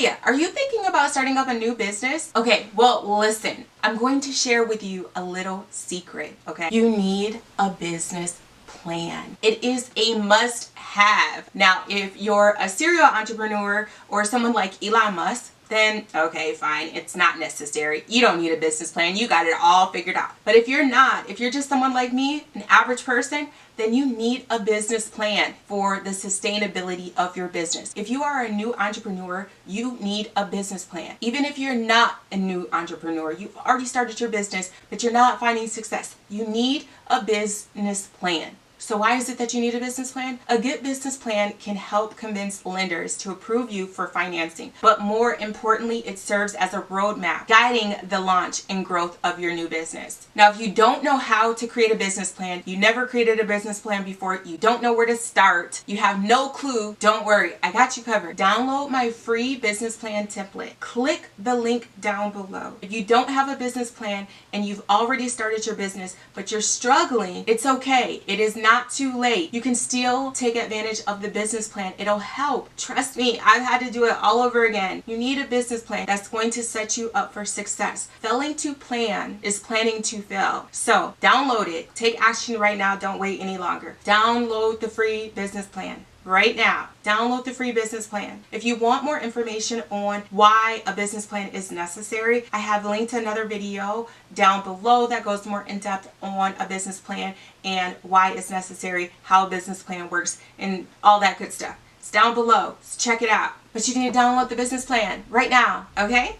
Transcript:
Hey, are you thinking about starting up a new business? Okay, well, listen, I'm going to share with you a little secret, okay? You need a business plan. It is a must have. Now, if you're a serial entrepreneur or someone like Elon Musk, then okay, fine, it's not necessary. You don't need a business plan. You got it all figured out. But if you're not, if you're just someone like me, an average person, then you need a business plan for the sustainability of your business. If you are a new entrepreneur, you need a business plan. Even if you're not a new entrepreneur, you've already started your business, but you're not finding success, you need a business plan. So why is it that you need a business plan? A good business plan can help convince lenders to approve you for financing. But more importantly, it serves as a roadmap guiding the launch and growth of your new business. Now, if you don't know how to create a business plan, you never created a business plan before, you don't know where to start, you have no clue, don't worry, I got you covered. Download my free business plan template. Click the link down below. If you don't have a business plan and you've already started your business, but you're struggling, it's okay. It is not too late. You can still take advantage of the business plan. It'll help. Trust me, I've had to do it all over again. You need a business plan that's going to set you up for success. Failing to plan is planning to fail. So download it. Take action right now. Don't wait any longer. Download the free business plan right now. Download the free business plan. If you want more information on why a business plan is necessary, I have linked to another video down below that goes more in depth on a business plan and why it's necessary, how a business plan works, and all that good stuff. It's down below. So check it out. But you need to download the business plan right now, okay?